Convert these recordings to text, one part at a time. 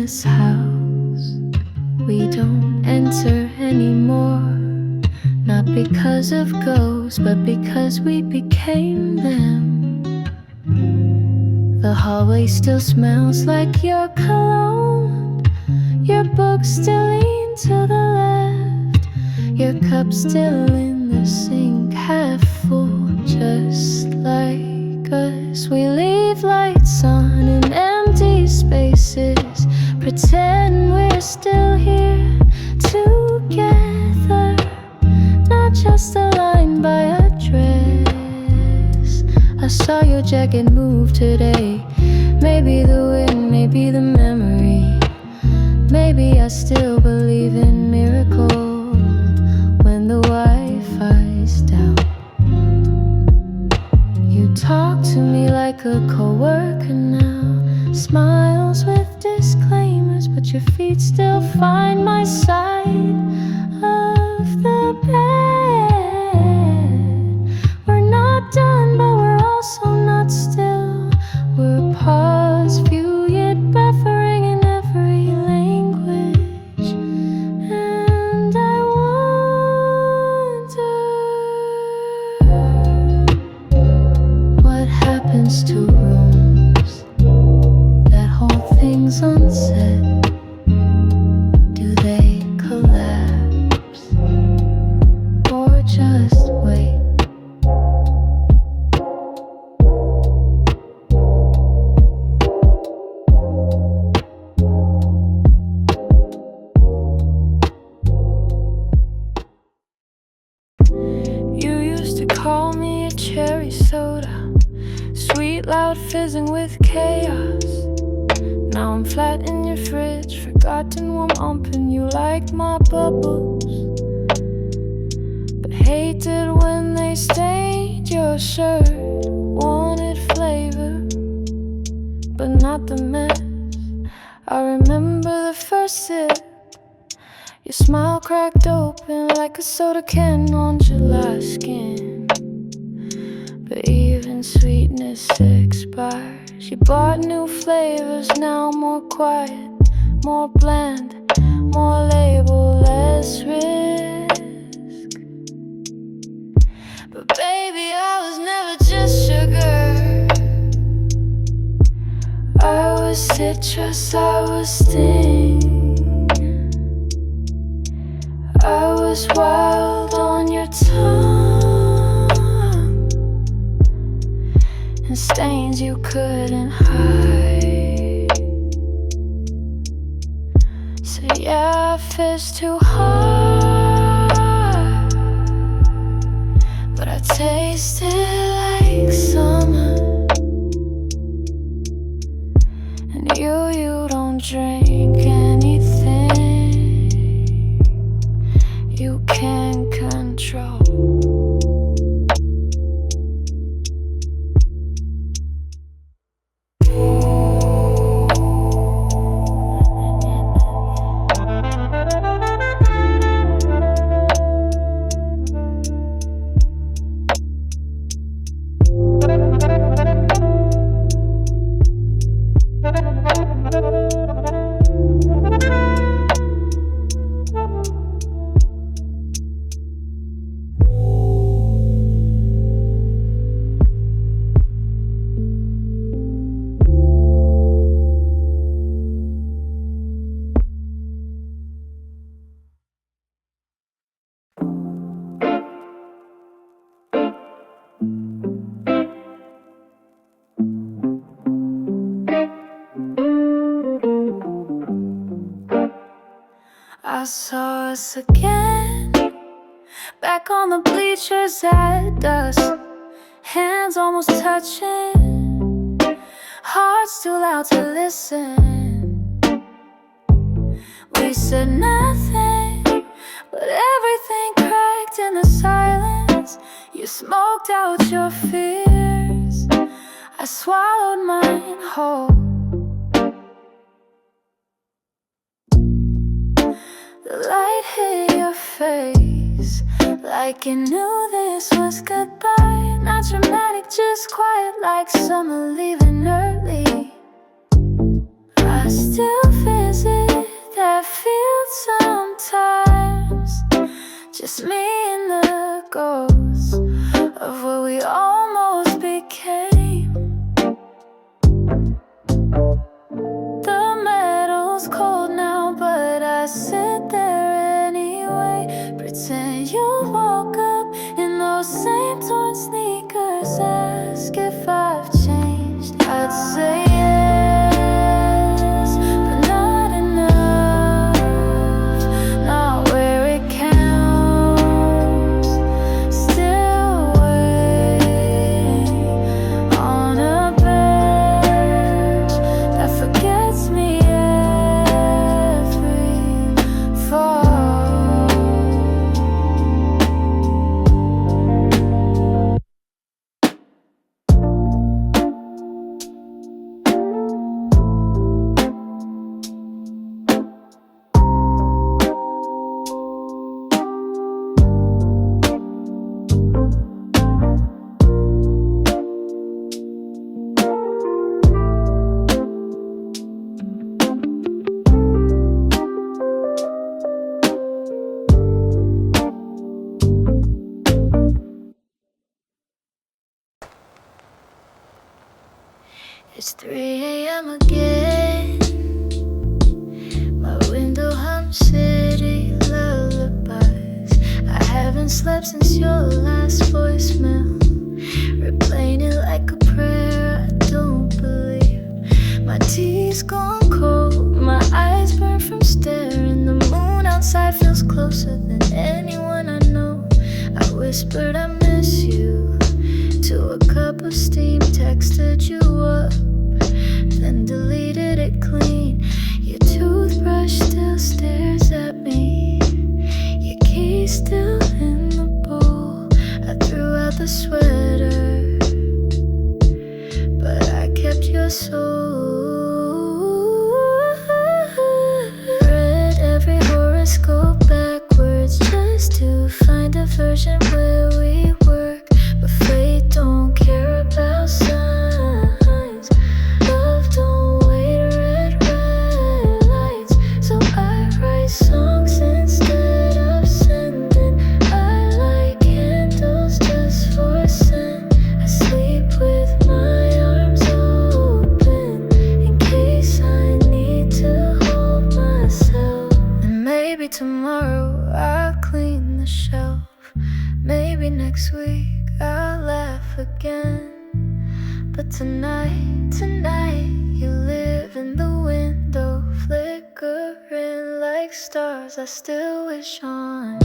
this house we don't enter anymore. Not because of ghosts, but because we became them. The hallway still smells like your cologne. Your books still lean to the left. Your cup still in the sink, half full, just like us. We leave lights on in empty spaces, pretend we're still here together. Not just a line by a dress. I saw your jacket move today. Maybe the wind, maybe the memory. Maybe I still believe in miracles when the Wi-Fi's down. You talk to me like a coworker now. Smiles with disclaimers, but your feet still find my side of the bed. We're not done, but we're also not still. We're pause, view, yet buffering in every language. And I wonder what happens to rooms that hold things unsaid. Do they collapse or just wait? You used to call me a cherry soda, sweet, loud, fizzing with chaos. Now I'm flat in your fridge, forgotten warm umping you like my bubbles. But hated when they stained your shirt. Wanted flavor, but not the mess. I remember the first sip. Your smile cracked open like a soda can on July skin. But even sweetness expires. You bought new flavors, now more quiet, more bland, more label, less risk. But baby, I was never just sugar. I was citrus, I was sting. I was wild on your tongue, and stains you couldn't hide. So yeah, I fist too hard, but I tasted like summer. And you don't drink anything you can't control. I saw us again, back on the bleachers at dusk, hands almost touching, hearts too loud to listen. We said nothing, but everything cracked in the silence. You smoked out your fears, I swallowed mine whole. The light hit your face like you knew this was goodbye. Not dramatic, just quiet like summer leaving early. I still fizz feels cold now, but I sit there anyway. Pretend you woke up in those same torn sneakers. Ask if I've changed. I'd say yes, but not enough. Not where it counts. Still waiting on a bench that forgets me every fall. It's 3 a.m. again. My window hums city lullabies. I haven't slept since your last voicemail. Replaying it like a prayer, I don't believe. My tea's gone cold, my eyes burn from staring. The moon outside feels closer than anyone I know. I whispered I miss you to a cup of steam, texted you up, then deleted it clean. Your toothbrush still stares at me, your keys still in the bowl. I threw out the sweater, but I kept your soul. Read every horoscope backwards just to find a version where we work, but fate don't care about signs. Love don't wait red lights, so I write songs instead of sending. I light candles just for scent. I sleep with my arms open in case I need to hold myself. And maybe tomorrow I'll clean the shelf. Maybe next week I'll laugh again. But tonight, you live in the window, flickering like stars I still wish on.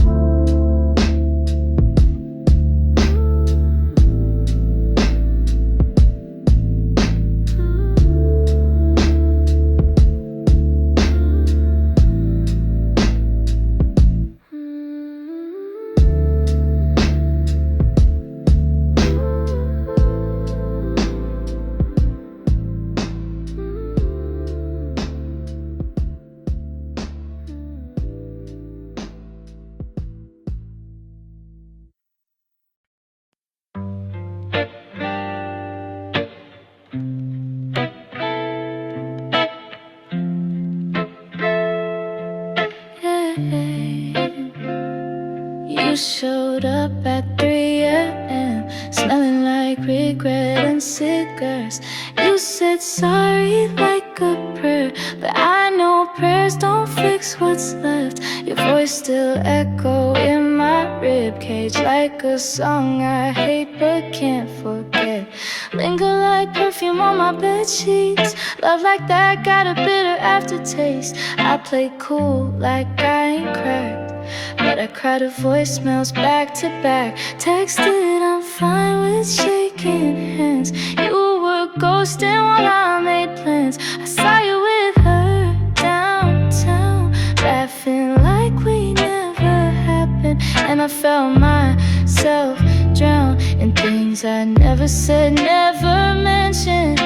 You showed up at 3 a.m. smelling like regret and cigars. You said sorry like a prayer, but I know prayers don't fix what's left. Your voice still echo in my ribcage like a song I hate but can't forget. Linger like perfume on my bed sheets. Love like that got a bitter aftertaste. I play cool like I ain't cracked, but I cried her voicemails back to back. Texted I'm fine with shaking hands. You were ghosting while I made plans. I saw you with her downtown, laughing like we never happened. And I felt myself drown in things I never said, never mentioned.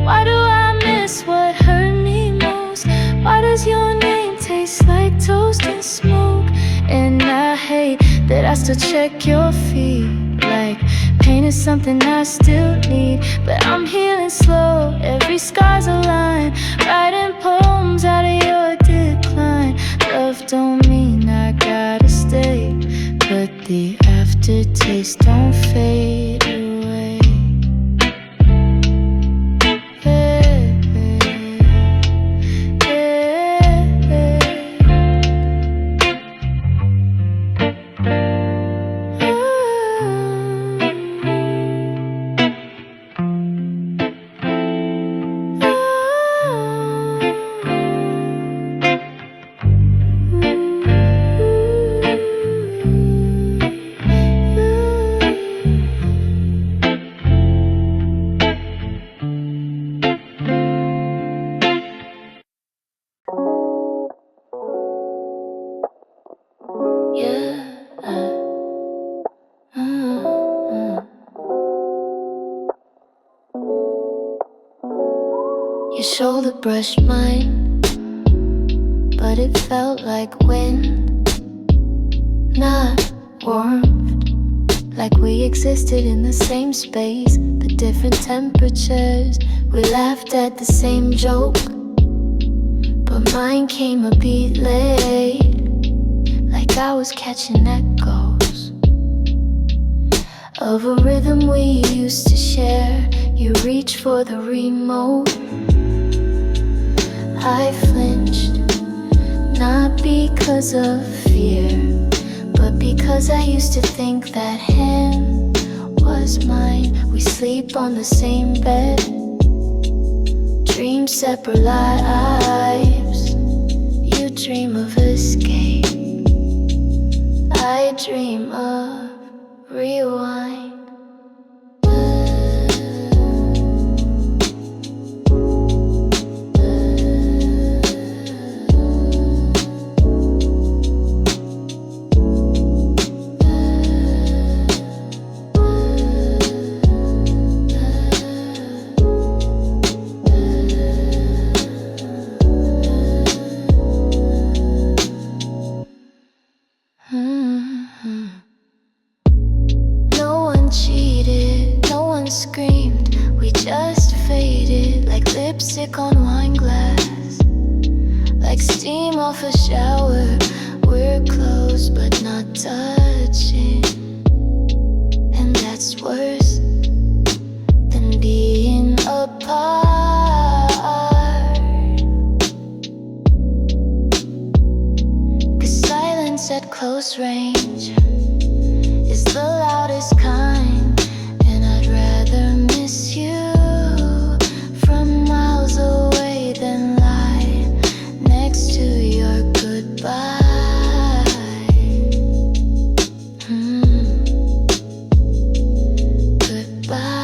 Why do I miss what hurt me most? Why does your name taste like toast and smoke? And I hate that I still check your feet. Like pain is something I still need, but I'm healing slow, every scar's a line. Writing poems out of your decline. Love don't mean I gotta stay, but the aftertaste don't fade away. Yeah. Your shoulder brushed mine, but it felt like wind, not warmth. Like we existed in the same space, but different temperatures. We laughed at the same joke, but mine came a beat late. Like I was catching echoes of a rhythm we used to share. You reached for the remote. I flinched, not because of fear, but because I used to think that him was mine. We sleep on the same bed, dream separate lives. You dream of escape, I dream of rewind. No one cheated, no one screamed. We just faded like lipstick on wine glass, like steam off a shower. We're close but not touching, and that's worse than being apart. 'Cause silence at close range is the loudest kind, and I'd rather miss you from miles away than lie next to your goodbye. Goodbye.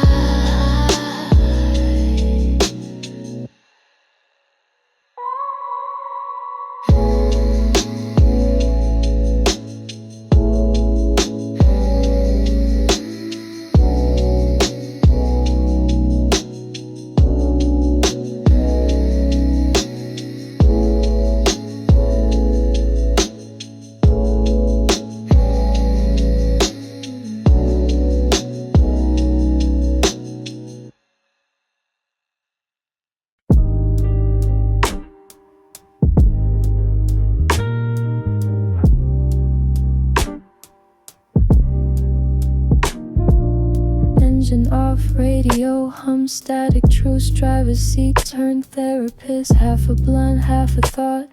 Engine off, radio hum, static truce, driver's seat turned therapist, half a blunt, half a thought.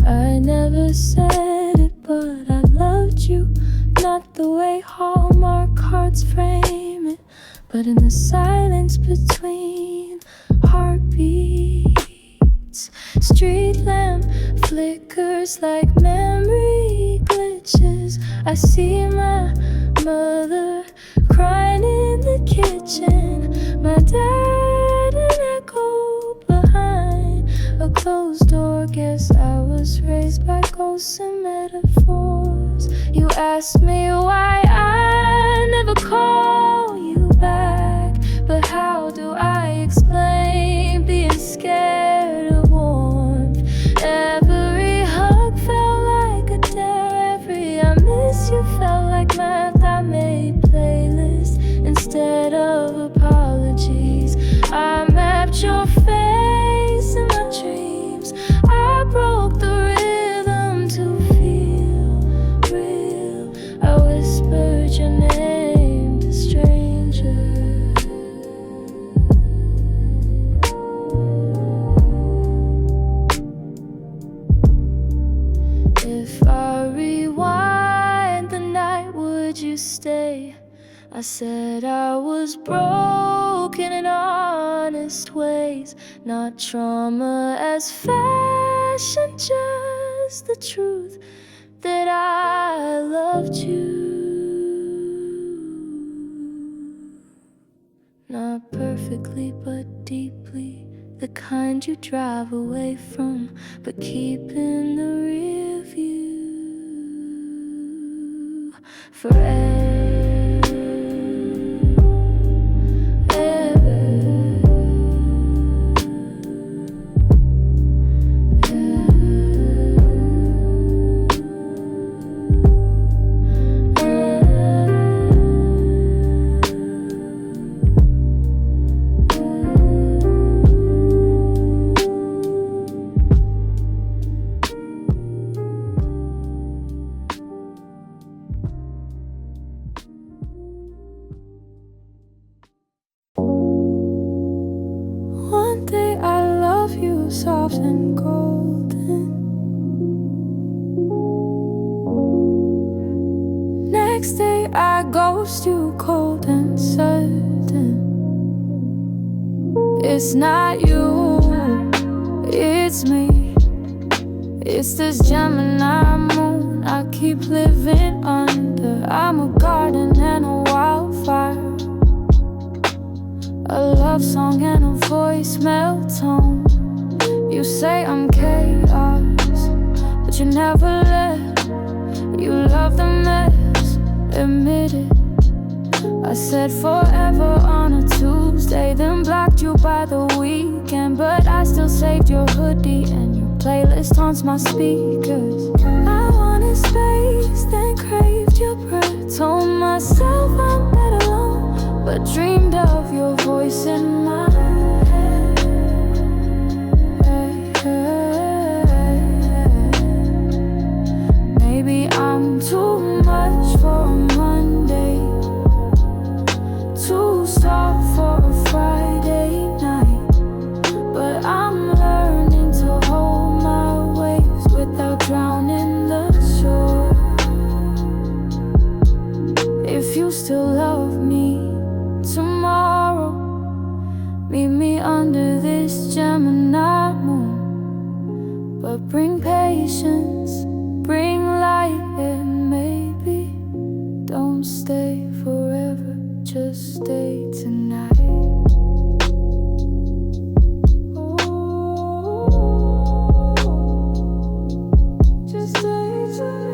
I never said it, but I loved you, not the way Hallmark cards frame it, but in the silence between heartbeats. Street lamp flickers like memory glitches. I see my mother crying in the kitchen, my dad an echo behind a closed door. Guess I was raised by ghosts and metaphors. You asked me why I never call you back, but how do I explain being scared of warmth? Every hug felt like a dare, every I miss you felt like math. I made playlists instead of apologies. I mapped your face in my dreams. I broke the rhythm to feel real. I whispered your name to strangers. If I rewind the night, would you stay? I said I was broken in honest ways, not trauma as fashion, just the truth that I loved you. Not perfectly but deeply, the kind you drive away from, but keep in the rear view forever. and golden. Next day I ghost you cold and certain. It's not you, it's me. It's this Gemini moon I keep living under. I'm a garden and a wildfire, a love song and a voicemail tone. You say I'm chaos, but you never let. You love the mess, admit it. I said forever on a Tuesday, then blocked you by the weekend. But I still saved your hoodie and your playlist haunts my speakers. I wanted space, then craved your breath. Told myself I'm better alone, but dreamed of your voice in my head. Maybe I'm too much for a Monday, too soft for a Friday night. But I'm learning to hold my waves without drowning the shore. If you still love me tomorrow, meet me under this Gemini moon. But bring patience, bring light, and maybe don't stay forever, just stay tonight. Just stay tonight.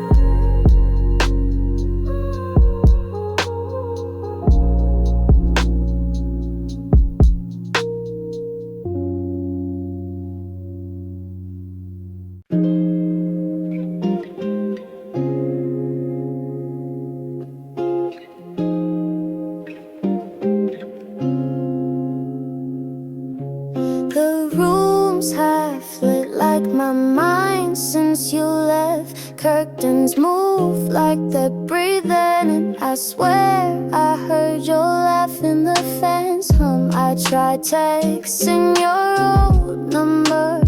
The rooms have lit like my mind since you left. Curtains move like they're breathing, and I swear I heard your laugh in the fence hum. I tried texting your old number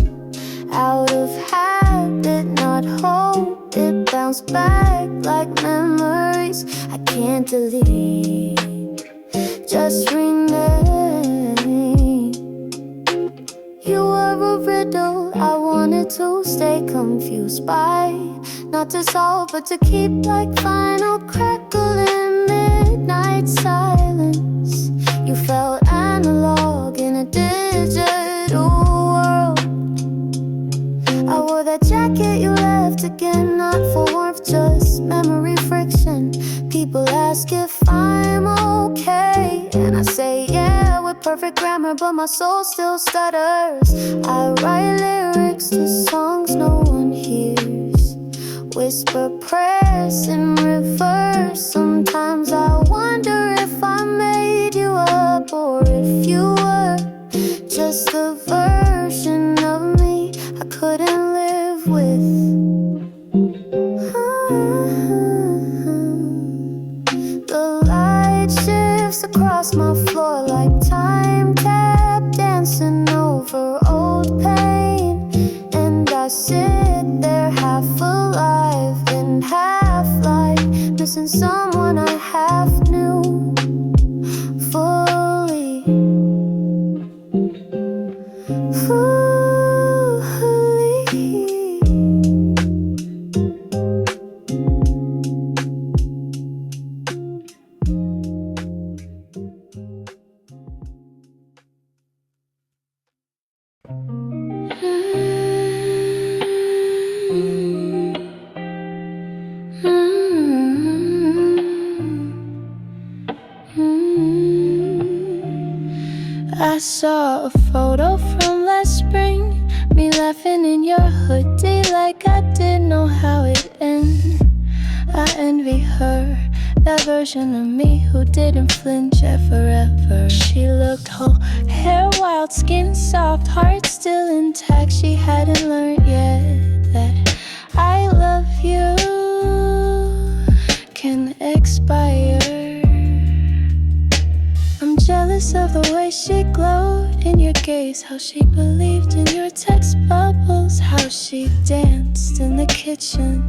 out of habit, not hope. It bounced back like memories I can't delete, just rename. You were a riddle I wanted to stay confused by, not to solve but to keep like final crackle in midnight silence. You felt analog in a digital world. I wore that jacket you left again, not for warmth, just memory friction. People ask if I'm okay, and I say yeah with perfect grammar, but my soul still stutters. I write lyrics to songs no one hears, whisper prayers in reverse. Sometimes I wonder if I made you up, or if you were just a version of me I couldn't live with. The light shifts across my floor like time tap dancing over old pain, and I sit there half alive and half like missing someone I half knew fully. I saw a photo from last spring, me laughing in your hoodie like I didn't know how it ended. I envy her, that version of me who didn't flinch at forever. She looked whole, hair wild, skin soft, heart still intact. She hadn't learned yet that I love you can expire. I'm jealous of the way she glowed in your gaze, how she believed in your textbook she danced in the kitchen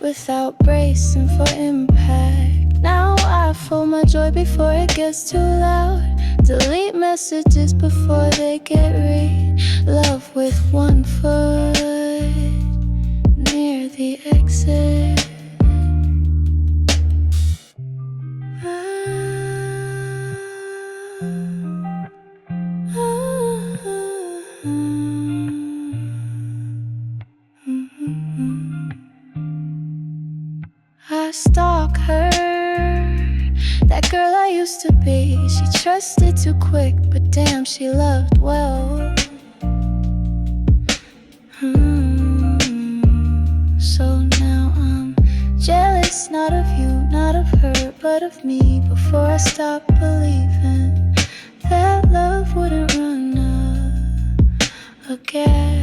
without bracing for impact. Now I fold my joy before it gets too loud. Delete messages before they get read. Love with one foot near the exit. I stalk her, that girl I used to be. She trusted too quick, but damn, she loved well. So now I'm jealous, not of you, not of her, but of me. Before I stop believing that love wouldn't run out of gas.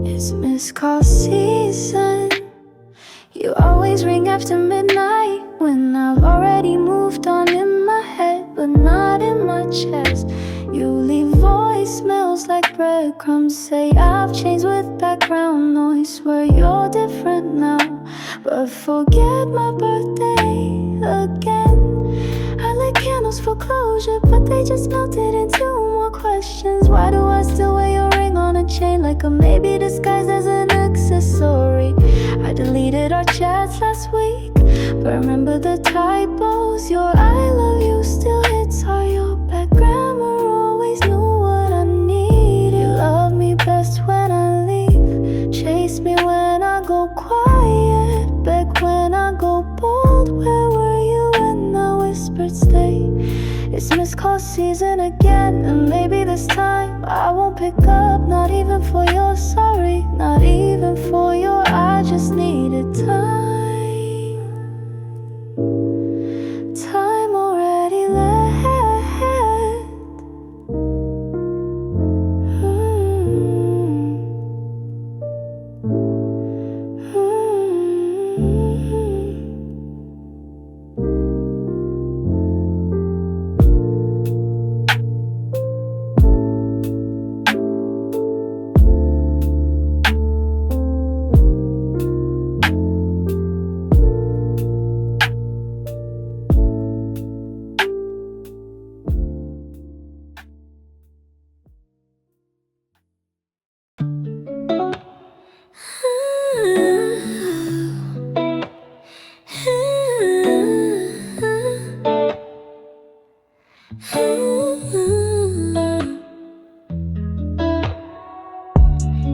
It's missed call season. You always ring after midnight when I've already moved on in my head, but not in my chest. You leave voicemails like breadcrumbs, say I've changed with background noise. Swear you're different now, but forget my birthday again. I lit candles for closure, but they just melted into more questions. Why do I still wear your ring on a chain like a maybe disguised as an accessory? I deleted our chats last week, but remember the typos. Your I love you still hits hard. Your bad grammar always knew what I need. You love me best when I leave, chase me when I go quiet, beg when I go bold. Where were you when I whispered stay? It's missed call season again, and maybe this time I won't pick up. Not even for your sorry, not even for your I just needed time. Time already left.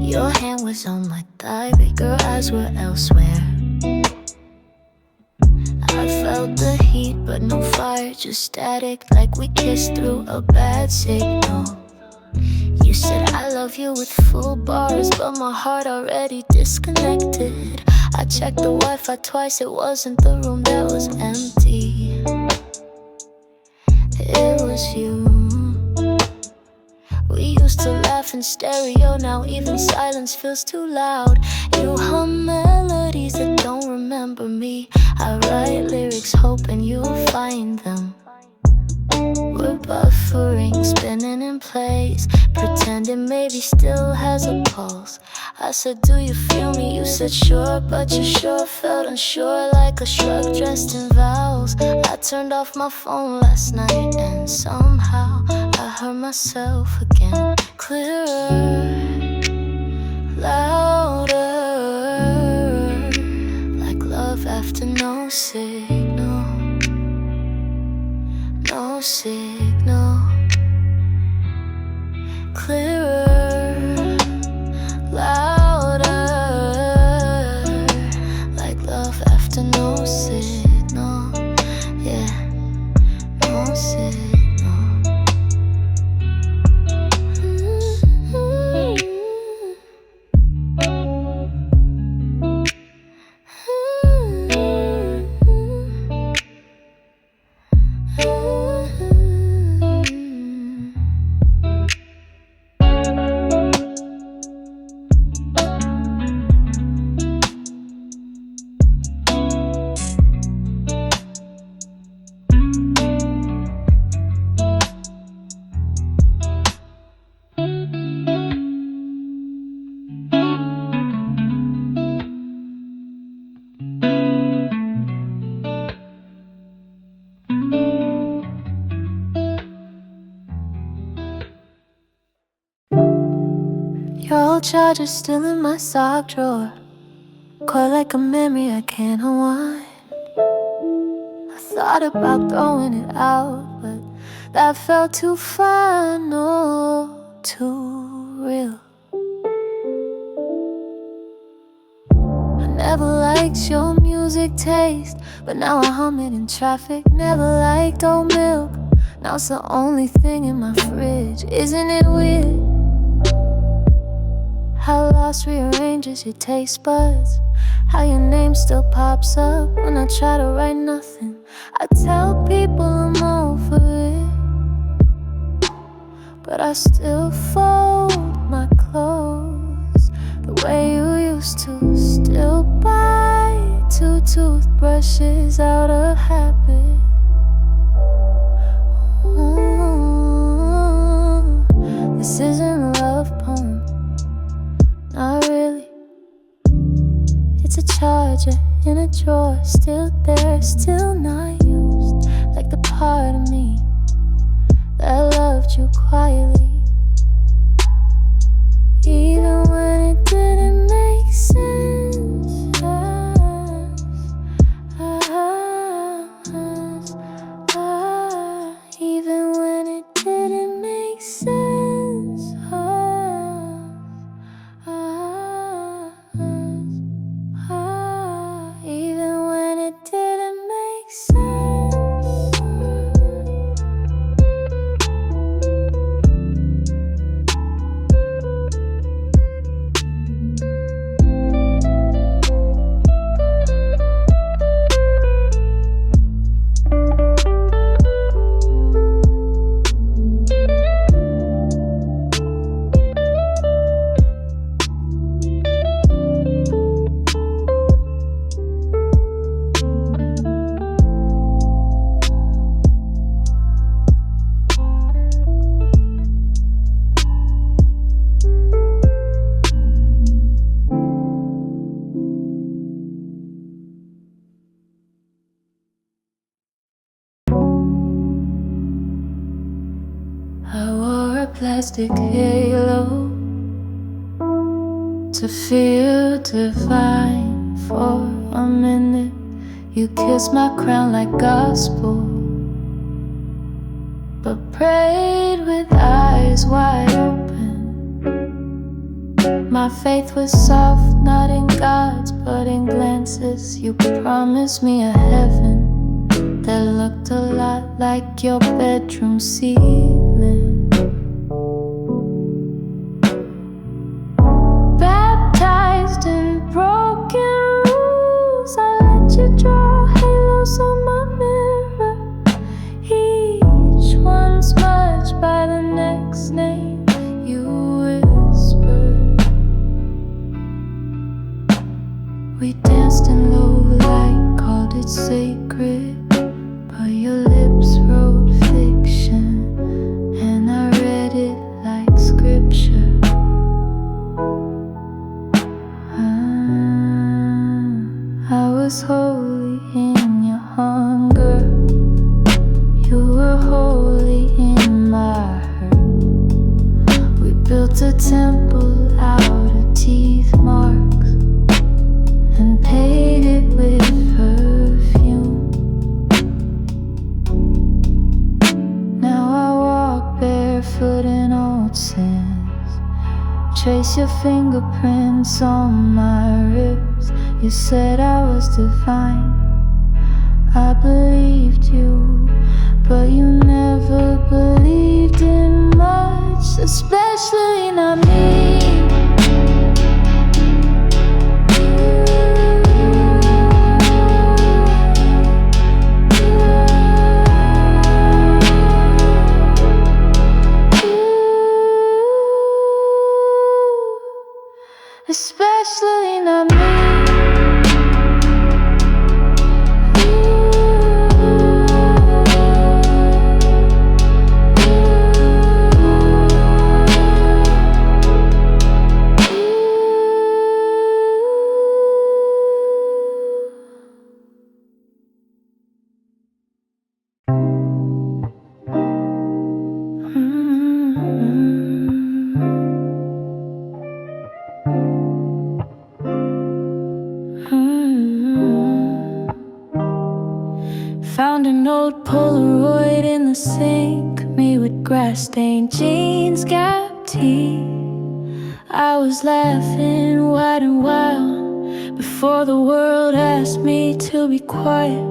Your hand was on my thigh, but your eyes were elsewhere. I felt the heat, but no fire, just static, like we kissed through a bad signal. You said I love you with full bars, but my heart already disconnected. I checked the Wi-Fi twice, it wasn't the room that was empty. It was you. We used to laugh in stereo, now even silence feels too loud. You hum melodies that don't remember me. I write lyrics hoping you'll find them. We're buffering Ciphering, spinning in place, pretending maybe still has a pulse. I said, do you feel me? You said sure, but you sure felt unsure, like a shrug dressed in vows. I turned off my phone last night and somehow I heard myself again, clearer, louder, like love after no signal, no signal. Clearer, louder, like love after no signal. Yeah, no signal. Your old charger's still in my sock drawer, caught like a memory I can't unwind. I thought about throwing it out, but that felt too final, too real. I never liked your music taste, but now I hum it in traffic. Never liked oat milk, now it's the only thing in my fridge. Isn't it weird how lost rearranges your taste buds? How your name still pops up when I try to write nothing. I tell people I'm over it, but I still fold my clothes the way you used to. Still buy 2 toothbrushes out of habit. This isn't a love poem, not really. It's a charger in a drawer, still there, still not used. Like the part of me that loved you quietly, even when it didn't make sense. Even when it didn't make sense. Even when it didn't make sense. I wore a plastic halo to feel divine for a minute. You kissed my crown like gospel, but prayed with eyes wide open. My faith was soft, not in God's, but in glances. You promised me a heaven that looked a lot like your bedroom ceiling. Baptized in broken rules, I let you draw halos on my mirror, each one smudged by the next name you whispered. We danced in low light, called it sacred, but your lips wrote fiction in your hunger. You were holy in my hurt. We built a temple out of teeth marks and paid it with perfume. Now I walk barefoot in old sins, trace your fingerprints on my ribs. You said I was divine, I believed you, but you never believed in much, especially not me. Especially not me. Found an old Polaroid in the sink, me with grass-stained jeans, Gap tee. I was laughing wide and wild before the world asked me to be quiet.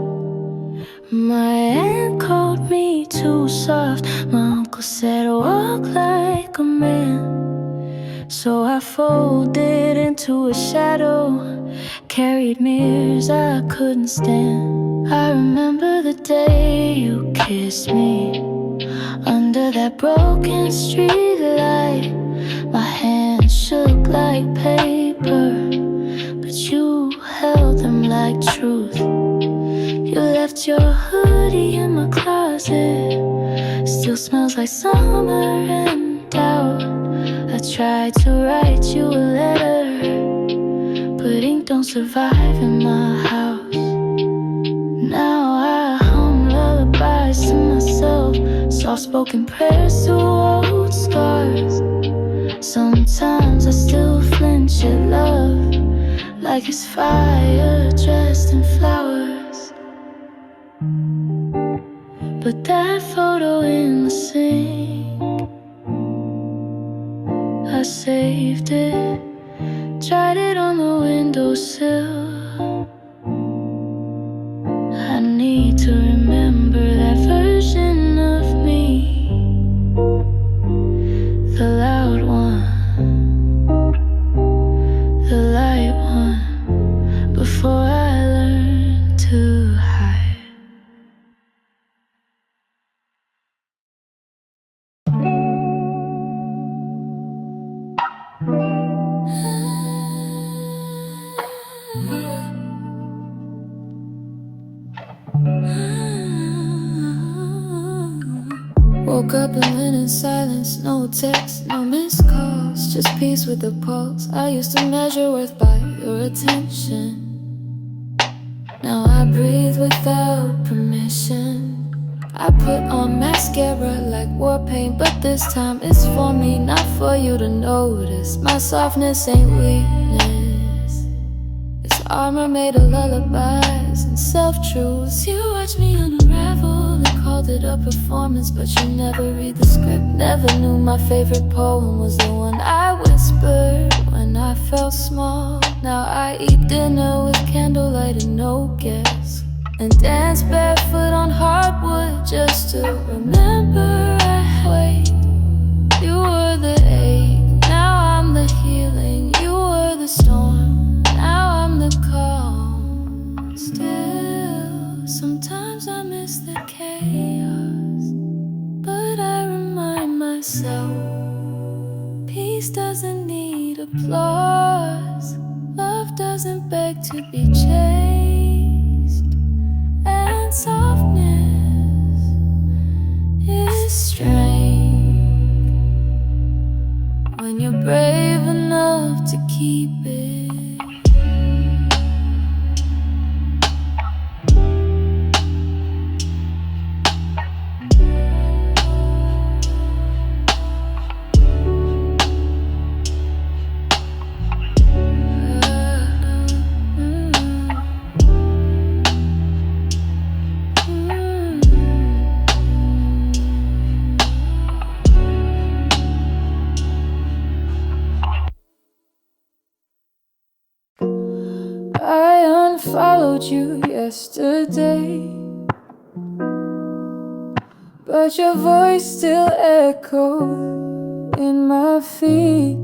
My aunt called me too soft, my uncle said walk like a man. So I folded into a shadow, carried mirrors I couldn't stand. I remember the day you kissed me under that broken street light. My hands shook like paper, but you held them like truth. You left your hoodie in my closet, still smells like summer and doubt. I tried to write you a letter, but ink don't survive in my house. Now I hum lullabies to myself, soft-spoken prayers to old scars. Sometimes I still flinch at love, like it's fire dressed in flowers. But that photo in the sink, I saved it, tried it on the windowsill. I need to remember that version of me, the loud one, the light one, before I learned to hide. Woke up and went in silence, no text, no missed calls, just peace with the pulse. I used to measure worth by your attention. Now I breathe without permission. I put on mascara like war paint, but this time it's for me, not for you to notice. My softness ain't weakness, it's armor made of lullabies and self-truths. You watch me unravel and called it a performance, but you never read the script. Never knew my favorite poem was the one I whispered when I felt small. Now I eat dinner with candlelight and no guests, and dance barefoot on hardwood just to remember I wait. You were the ache, now I'm the healing. You were the storm, now I'm the calm. Still, sometimes I miss the chaos, but I remind myself peace doesn't need applause. Love doesn't beg to be chased, and softness is strength when you're brave enough to keep it. about you yesterday, but your voice still echoes in my feet.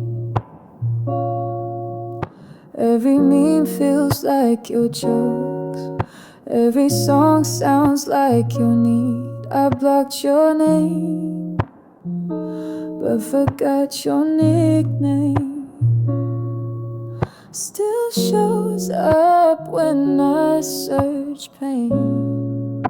Every meme feels like your jokes, every song sounds like your need. I blocked your name, but forgot your nickname. Still shows up when I search pain.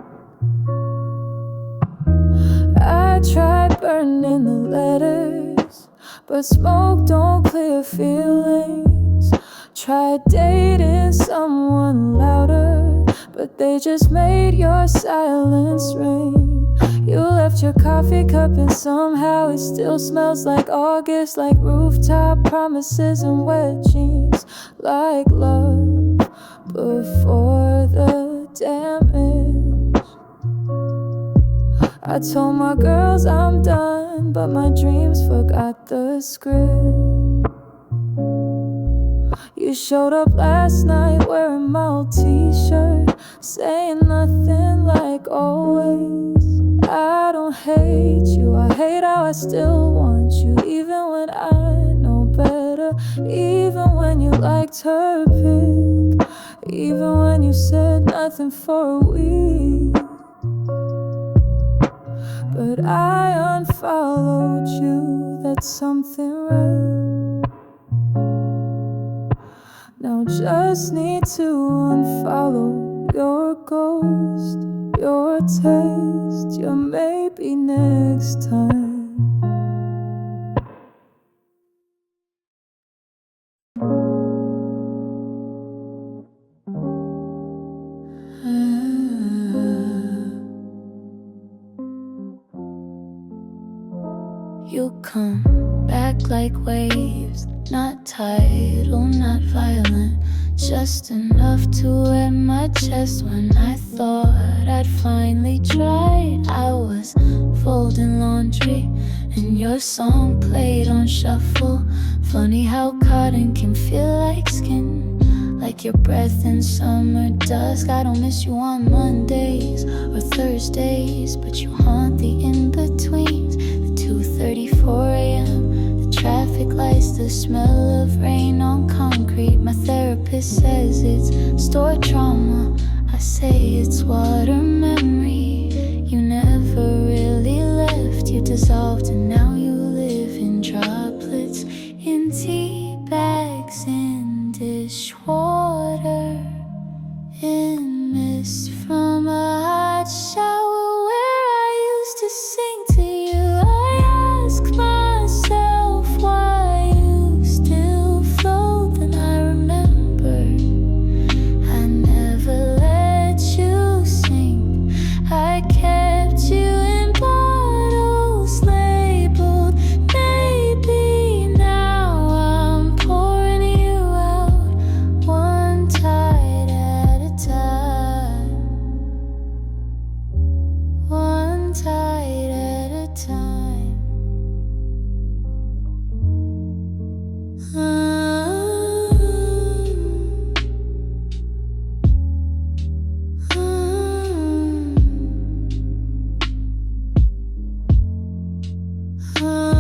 I tried burning the letters, but smoke don't clear feelings. Tried dating someone louder, but they just made your silence ring. You left your coffee cup and somehow it still smells like August, like rooftop promises and wet jeans, like love before the damage. I told my girls I'm done, but my dreams forgot the script. You showed up last night wearing my old t-shirt, saying nothing like always. I don't hate you, I hate how I still want you, even when I know better, even when you liked her pic, even when you said nothing for a week. But I unfollowed you, that's something right. Now just need to unfollow your ghost, your taste, your maybe next time. You come back like waves, not tidal, not violent, just enough to wet my chest. When I thought I'd finally tried, I was folding laundry and your song played on shuffle. Funny how cotton can feel like skin, like your breath in summer dusk. I don't miss you on Mondays or Thursdays, but you haunt the in-betweens, the 2:34 a.m., the traffic lights, the smell of rain on concrete. My therapist says it's stored trauma, I say it's water memory. You never really left, you dissolved, and now you live in droplets, in tea bags, in dishwater, in mist from a hot shower where I used to sing to you. I ask myself why you still float, and I remember I never let you sink. I kept you in bottles labeled maybe. Now I'm pouring you out, one tide at a time, one tide at a time. Ah, ah, ah.